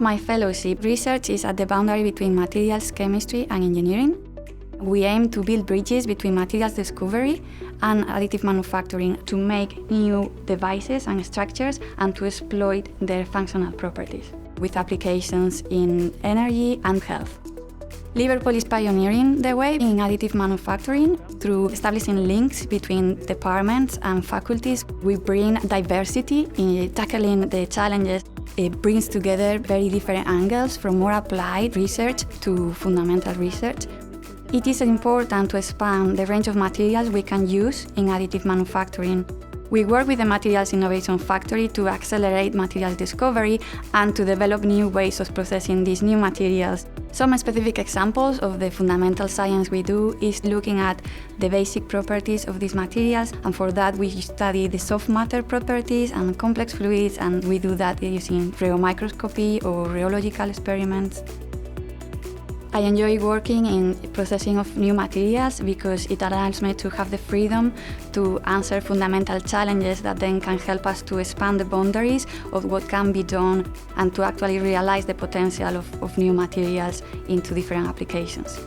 My fellowship research is at the boundary between materials chemistry and engineering. We aim to build bridges between materials discovery and additive manufacturing to make new devices and structures and to exploit their functional properties with applications in energy and health. Liverpool is pioneering the way in additive manufacturing through establishing links between departments and faculties. We bring diversity in tackling the challenges. It brings together very different angles from more applied research to fundamental research. It is important to expand the range of materials we can use in additive manufacturing. We work with the Materials Innovation Factory to accelerate materials discovery and to develop new ways of processing these new materials. Some specific examples of the fundamental science we do is looking at the basic properties of these materials, and for that we study the soft matter properties and complex fluids, and we do that using rheomicroscopy or rheological experiments. I enjoy working in processing of new materials because it allows me to have the freedom to answer fundamental challenges that then can help us to expand the boundaries of what can be done and to actually realize the potential of new materials into different applications.